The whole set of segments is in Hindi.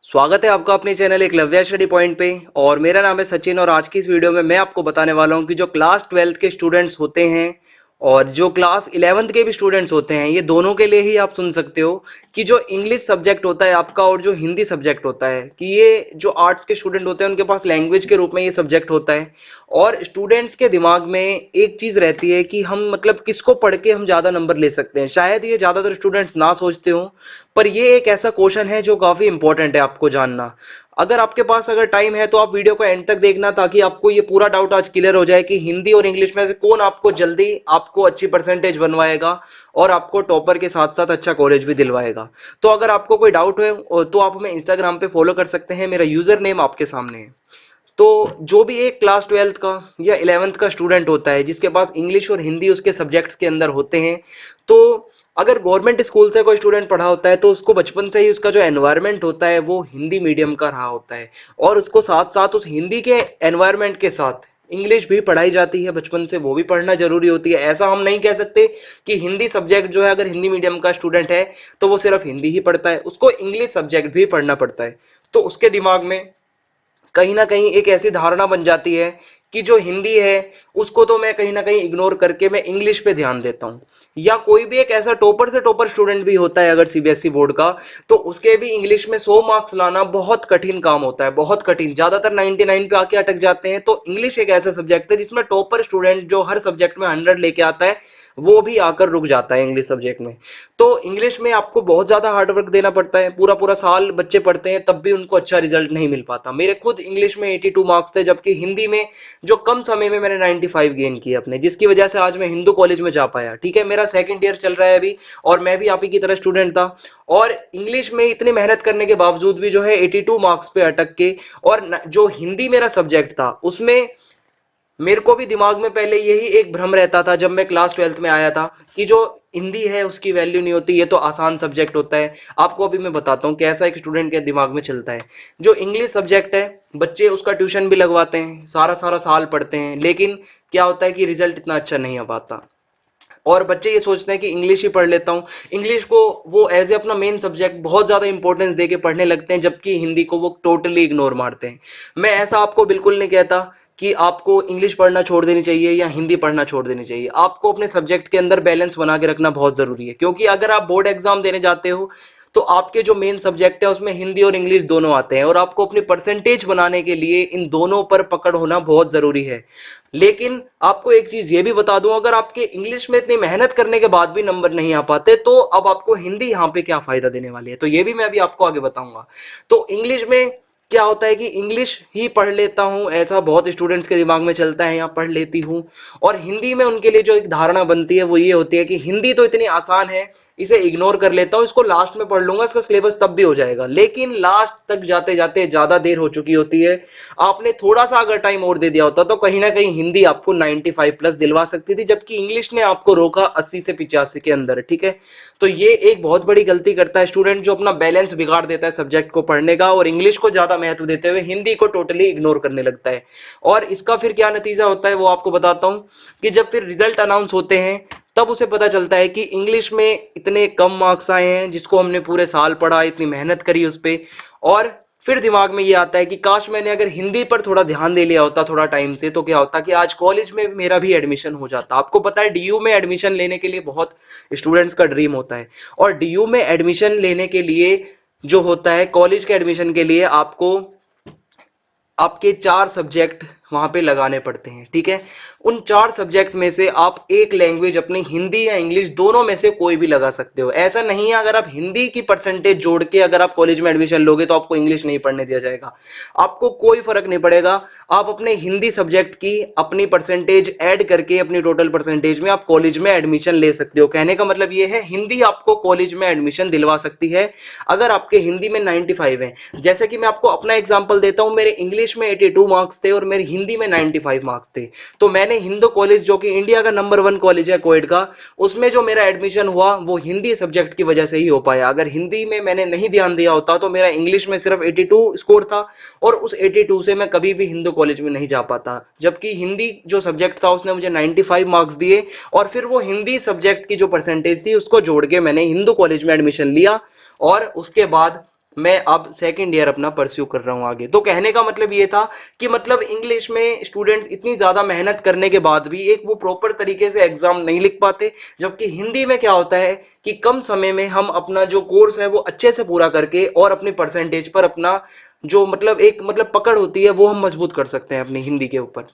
स्वागत है आपका अपने चैनल एकलव्य स्टडी पॉइंट पे। और मेरा नाम है सचिन और आज की इस वीडियो में मैं आपको बताने वाला हूं कि जो क्लास 12th के स्टूडेंट्स होते हैं और जो क्लास 11th के भी स्टूडेंट्स होते हैं, ये दोनों के लिए ही आप सुन सकते हो कि जो इंग्लिश सब्जेक्ट होता है आपका और जो हिंदी सब्जेक्ट होता है, कि ये जो आर्ट्स के स्टूडेंट होते हैं उनके पास लैंग्वेज के रूप में ये सब्जेक्ट होता है। और स्टूडेंट्स के दिमाग में एक चीज़ रहती है कि हम मतलब किसको पढ़ के हम ज़्यादा नंबर ले सकते हैं। शायद ये ज़्यादातर स्टूडेंट्स ना सोचते हो, पर ये एक ऐसा क्वेश्चन है जो काफ़ी इंपॉर्टेंट है आपको जानना। अगर आपके पास अगर टाइम है तो आप वीडियो को एंड तक देखना, ताकि आपको ये पूरा डाउट आज क्लियर हो जाए कि हिंदी और इंग्लिश में से कौन आपको जल्दी आपको अच्छी परसेंटेज बनवाएगा और आपको टॉपर के साथ साथ अच्छा कॉलेज भी दिलवाएगा। तो अगर आपको कोई डाउट है तो आप हमें इंस्टाग्राम पे फॉलो कर सकते हैं, मेरा यूजर नेम आपके सामने है। तो जो भी एक क्लास 12th का या 11th का स्टूडेंट होता है जिसके पास इंग्लिश और हिंदी उसके सब्जेक्ट्स के अंदर होते हैं, तो अगर गवर्नमेंट स्कूल से कोई स्टूडेंट पढ़ा होता है तो उसको बचपन से ही उसका जो एनवायरनमेंट होता है वो हिंदी मीडियम का रहा होता है। और उसको साथ साथ उस हिंदी के एनवायरनमेंट के साथ इंग्लिश भी पढ़ाई जाती है बचपन से, वो भी पढ़ना जरूरी होती है। ऐसा हम नहीं कह सकते कि हिंदी सब्जेक्ट जो है, अगर हिंदी मीडियम का स्टूडेंट है तो वो सिर्फ हिंदी ही पढ़ता है, उसको इंग्लिश सब्जेक्ट भी पढ़ना पड़ता है। तो उसके दिमाग में कहीं ना कहीं एक ऐसी धारणा बन जाती है कि जो हिंदी है उसको तो मैं कहीं ना कहीं इग्नोर करके मैं इंग्लिश पे ध्यान देता हूँ। या कोई भी एक ऐसा टॉपर से टॉपर स्टूडेंट भी होता है अगर सीबीएसई बोर्ड का, तो उसके भी इंग्लिश में 100 मार्क्स लाना बहुत कठिन काम होता है, बहुत कठिन। ज्यादातर 99 पे आके अटक जाते हैं। तो इंग्लिश एक ऐसा सब्जेक्ट है जिसमें टॉपर स्टूडेंट जो हर सब्जेक्ट में 100 लेके आता है, वो भी आकर रुक जाता है इंग्लिश सब्जेक्ट में। तो इंग्लिश में आपको बहुत ज्यादा हार्डवर्क देना पड़ता है, पूरा पूरा साल बच्चे पढ़ते हैं तब भी उनको अच्छा रिजल्ट नहीं मिल पाता। मेरे खुद इंग्लिश में 82 मार्क्स थे, जबकि हिंदी में जो कम समय में मैंने 95 गेन किए अपने, जिसकी वजह से आज मैं हिंदू कॉलेज में जा पाया। ठीक है, मेरा सेकंड ईयर चल रहा है अभी और मैं भी आप ही की तरह स्टूडेंट था। और इंग्लिश में इतनी मेहनत करने के बावजूद भी जो है 82 मार्क्स पे अटक के, और जो हिंदी मेरा सब्जेक्ट था उसमें मेरे को भी दिमाग में पहले यही एक भ्रम रहता था जब मैं क्लास 12th में आया था कि जो हिंदी है उसकी वैल्यू नहीं होती, ये तो आसान सब्जेक्ट होता है। आपको अभी मैं बताता हूँ कैसा एक स्टूडेंट के दिमाग में चलता है। जो इंग्लिश सब्जेक्ट है, बच्चे उसका ट्यूशन भी लगवाते हैं, सारा सारा साल पढ़ते हैं, लेकिन क्या होता है कि रिजल्ट इतना अच्छा नहीं आ पाता। और बच्चे ये सोचते हैं कि इंग्लिश ही पढ़ लेता हूँ, इंग्लिश को वो एज ए अपना मेन सब्जेक्ट बहुत ज़्यादा इंपॉर्टेंस देके पढ़ने लगते हैं, जबकि हिंदी को वो टोटली इग्नोर मारते हैं। मैं ऐसा आपको बिल्कुल नहीं कहता कि आपको इंग्लिश पढ़ना छोड़ देनी चाहिए या हिंदी पढ़ना छोड़ देनी चाहिए। आपको अपने सब्जेक्ट के अंदर बैलेंस बना के रखना बहुत ज़रूरी है, क्योंकि अगर आप बोर्ड एग्जाम देने जाते हो तो आपके जो मेन सब्जेक्ट है उसमें हिंदी और इंग्लिश दोनों आते हैं, और आपको अपनी परसेंटेज बनाने के लिए इन दोनों पर पकड़ होना बहुत ज़रूरी है। लेकिन आपको एक चीज ये भी बता दूं, अगर आपके इंग्लिश में इतनी मेहनत करने के बाद भी नंबर नहीं आ पाते तो अब आपको हिंदी यहाँ पे क्या फायदा देने वाली है, तो ये भी मैं अभी आपको आगे बताऊंगा। तो इंग्लिश में क्या होता है कि इंग्लिश ही पढ़ लेता हूँ, ऐसा बहुत स्टूडेंट्स के दिमाग में चलता है, या पढ़ लेती हूँ। और हिंदी में उनके लिए जो एक धारणा बनती है वो ये होती है कि हिंदी तो इतनी आसान है, इसे इग्नोर कर लेता हूँ, इसको लास्ट में पढ़ लूंगा, इसका सिलेबस तब भी हो जाएगा। लेकिन लास्ट तक जाते जाते ज्यादा देर हो चुकी होती है। आपने थोड़ा सा अगर टाइम और दे दिया होता तो कहीं ना कहीं हिंदी आपको 95 प्लस दिलवा सकती थी, जबकि इंग्लिश ने आपको रोका 80 से 85 के अंदर। ठीक है, तो ये एक बहुत बड़ी गलती करता है स्टूडेंट, जो अपना बैलेंस बिगाड़ देता है सब्जेक्ट को पढ़ने का और इंग्लिश को ज्यादा महत्व देते हुए हिंदी को टोटली इग्नोर करने लगता है। और इसका फिर क्या नतीजा होता है वो आपको बताता हूँ, कि जब फिर रिजल्ट अनाउंस होते हैं तब उसे पता चलता है कि इंग्लिश में इतने कम मार्क्स आए हैं, जिसको हमने पूरे साल पढ़ा, इतनी मेहनत करी उस पर। और फिर दिमाग में ये आता है कि काश मैंने अगर हिंदी पर थोड़ा ध्यान दे लिया होता थोड़ा टाइम से, तो क्या होता कि आज कॉलेज में मेरा भी एडमिशन हो जाता। आपको पता है डीयू में एडमिशन लेने के लिए बहुत स्टूडेंट्स का ड्रीम होता है, और डीयू में एडमिशन लेने के लिए जो होता है, कॉलेज के एडमिशन के लिए आपको आपके 4 सब्जेक्ट वहां पे लगाने पड़ते हैं। ठीक है, उन 4 सब्जेक्ट में से आप एक लैंग्वेज अपनी हिंदी या इंग्लिश दोनों में से कोई भी लगा सकते हो। ऐसा नहीं है अगर आप हिंदी की परसेंटेज जोड़ के अगर आप कॉलेज में एडमिशन लोगे तो आपको इंग्लिश नहीं पढ़ने दिया जाएगा, आपको कोई फर्क नहीं पड़ेगा। आप अपने हिंदी सब्जेक्ट की अपनी परसेंटेज ऐड करके अपनी टोटल परसेंटेज में आप कॉलेज में एडमिशन ले सकते हो। कहने का मतलब ये है, हिंदी आपको कॉलेज में एडमिशन दिलवा सकती है अगर आपके हिंदी में 95 है। जैसे कि मैं आपको अपना एग्जांपल देता हूं, मेरे इंग्लिश में 82 मार्क्स थे और मेरे हिंदी में 95 मार्क्स थे। तो मैंने हिंदू कॉलेज, जो कि इंडिया का नंबर 1 कॉलेज है कोएड का, उसमें जो मेरा एडमिशन हुआ वो हिंदी सब्जेक्ट की वजह से ही हो पाया। अगर हिंदी में मैंने नहीं ध्यान दिया होता तो मेरा इंग्लिश में सिर्फ 82 स्कोर था, और उस 82 से मैं कभी भी हिंदू कॉलेज में नहीं जा पाता। जबकि हिंदी जो सब्जेक्ट था उसने मुझे 95 मार्क्स दिए, और फिर वो हिंदी सब्जेक्ट की जो परसेंटेज थी उसको जोड़ के मैंने हिंदू कॉलेज में एडमिशन लिया। और उसके बाद मैं अब सेकंड ईयर अपना परस्यू कर रहा हूँ आगे। तो कहने का मतलब ये था कि मतलब इंग्लिश में स्टूडेंट्स इतनी ज़्यादा मेहनत करने के बाद भी एक वो प्रॉपर तरीके से एग्जाम नहीं लिख पाते, जबकि हिंदी में क्या होता है कि कम समय में हम अपना जो कोर्स है वो अच्छे से पूरा करके और अपनी परसेंटेज पर अपना जो मतलब एक मतलब पकड़ होती है वो हम मजबूत कर सकते हैं अपनी हिंदी के ऊपर।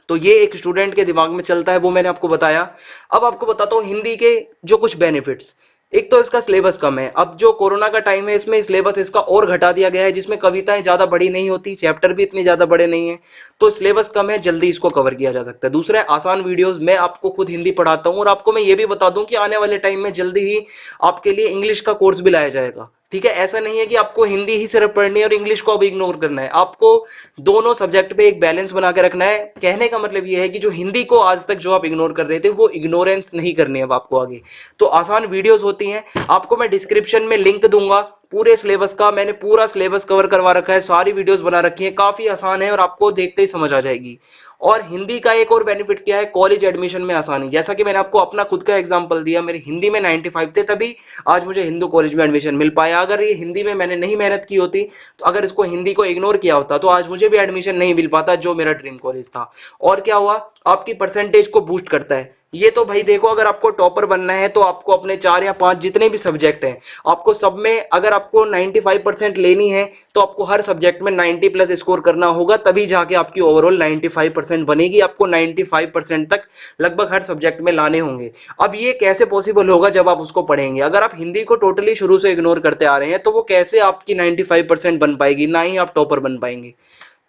तो ये एक स्टूडेंट के दिमाग में चलता है, वो मैंने आपको बताया। अब आपको बताता हूँ हिंदी के जो कुछ बेनिफिट्स। एक तो इसका सिलेबस कम है। अब जो कोरोना का टाइम है इसमें सिलेबस इसका और घटा दिया गया है, जिसमें कविताएं ज्यादा बड़ी नहीं होती, चैप्टर भी इतने ज्यादा बड़े नहीं है, तो सिलेबस कम है, जल्दी इसको कवर किया जा सकता है। दूसरा है आसान वीडियोस। मैं आपको खुद हिंदी पढ़ाता हूँ और आपको मैं ये भी बता दूं कि आने वाले टाइम में जल्दी ही आपके लिए इंग्लिश का कोर्स भी लाया जाएगा। ठीक है, ऐसा नहीं है कि आपको हिंदी ही सिर्फ पढ़नी है और इंग्लिश को अब इग्नोर करना है। आपको दोनों सब्जेक्ट पे एक बैलेंस बना के रखना है। कहने का मतलब ये है कि जो हिंदी को आज तक जो आप इग्नोर कर रहे थे वो इग्नोरेंस नहीं करनी है अब आपको आगे। तो आसान वीडियोस होती हैं, आपको मैं डिस्क्रिप्शन में लिंक दूंगा पूरे सिलेबस का। मैंने पूरा सिलेबस कवर करवा रखा है, सारी वीडियोस बना रखी है, काफी आसान है और आपको देखते ही समझ आ जाएगी। और हिंदी का एक और बेनिफिट क्या है, कॉलेज एडमिशन में आसानी। जैसा कि मैंने आपको अपना खुद का एग्जांपल दिया, मेरे हिंदी में 95 थे, तभी आज मुझे हिंदू कॉलेज में एडमिशन मिल पाया। अगर ये हिंदी में मैंने नहीं मेहनत की होती, तो अगर इसको हिंदी को इग्नोर किया होता, तो आज मुझे भी एडमिशन नहीं मिल पाता जो मेरा ड्रीम कॉलेज था। और क्या हुआ, आपकी परसेंटेज को बूस्ट करता है ये। तो भाई देखो, अगर आपको टॉपर बनना है तो आपको अपने 4 या 5 जितने भी सब्जेक्ट हैं, आपको सब में अगर आपको 95% लेनी है तो आपको हर सब्जेक्ट में 90 प्लस स्कोर करना होगा, तभी जाके आपकी ओवरऑल 95% बनेगी। आपको 95% तक लगभग हर सब्जेक्ट में लाने होंगे। अब ये कैसे पॉसिबल होगा, जब आप उसको पढ़ेंगे। अगर आप हिंदी को टोटली शुरू से इग्नोर करते आ रहे हैं तो वो कैसे आपकी 95% बन पाएगी, ना ही आप टॉपर बन पाएंगे।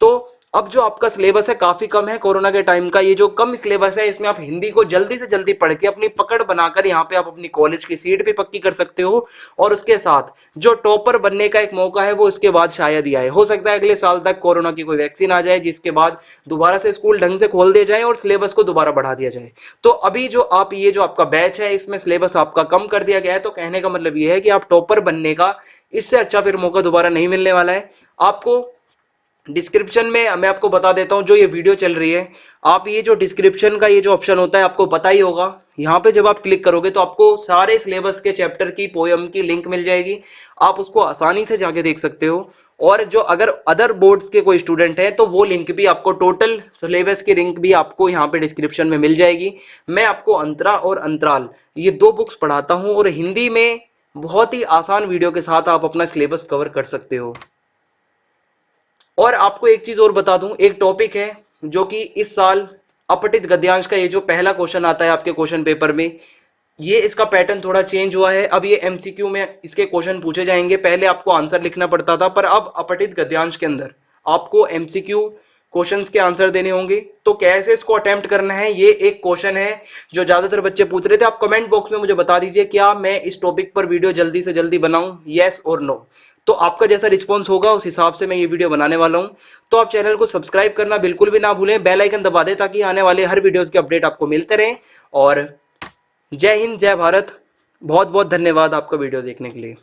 तो अब जो आपका सिलेबस है काफी कम है कोरोना के टाइम का। ये जो कम सिलेबस है इसमें आप हिंदी को जल्दी से जल्दी पढ़ के अपनी पकड़ बनाकर यहाँ पे आप अपनी कॉलेज की सीट भी पक्की कर सकते हो। और उसके साथ जो टॉपर बनने का एक मौका है वो इसके बाद शायद ही आए। हो सकता है अगले साल तक कोरोना की कोई वैक्सीन आ जाए, जिसके बाद दोबारा से स्कूल ढंग से खोल दिए जाए और सिलेबस को दोबारा बढ़ा दिया जाए। तो अभी जो आप ये जो आपका बैच है इसमें सिलेबस आपका कम कर दिया गया है। तो कहने का मतलब ये है कि आप टॉपर बनने का इससे अच्छा फिर मौका दोबारा नहीं मिलने वाला है आपको। डिस्क्रिप्शन में मैं आपको बता देता हूं, जो ये वीडियो चल रही है, आप ये जो डिस्क्रिप्शन का ये जो ऑप्शन होता है आपको पता ही होगा। यहाँ पे जब आप क्लिक करोगे तो आपको सारे सिलेबस के चैप्टर की पोयम की लिंक मिल जाएगी। आप उसको आसानी से जाके देख सकते हो। और जो अगर अदर बोर्ड्स के कोई स्टूडेंट है तो वो लिंक भी आपको, टोटल सिलेबस की लिंक भी आपको यहाँ पे डिस्क्रिप्शन में मिल जाएगी। मैं आपको अंतरा और अंतराल ये 2 बुक्स पढ़ाता हूँ और हिंदी में बहुत ही आसान वीडियो के साथ आप अपना सिलेबस कवर कर सकते हो। और आपको एक चीज और बता दूं, एक टॉपिक है जो कि इस साल अपठित गद्यांश का ये जो पहला क्वेश्चन आता है आपके क्वेश्चन पेपर में, ये इसका पैटर्न थोड़ा चेंज हुआ है। अब ये एमसीक्यू में इसके क्वेश्चन पूछे जाएंगे। पहले आपको आंसर लिखना पड़ता था, पर अब अपठित गद्यांश के अंदर आपको एमसीक्यू क्वेश्चंस के आंसर देने होंगे। तो कैसे इसको अटेम्प्ट करना है, ये एक क्वेश्चन है जो ज्यादातर बच्चे पूछ रहे थे। आप कमेंट बॉक्स में मुझे बता दीजिए, क्या मैं इस टॉपिक पर वीडियो जल्दी से जल्दी बनाऊं, येस और नो। तो आपका जैसा रिस्पॉन्स होगा उस हिसाब से मैं ये वीडियो बनाने वाला हूं। तो आप चैनल को सब्सक्राइब करना बिल्कुल भी ना भूलें, बेल आइकन दबा दें ताकि आने वाले हर वीडियोस के अपडेट आपको मिलते रहें। और जय हिंद, जय भारत। बहुत बहुत धन्यवाद आपका वीडियो देखने के लिए।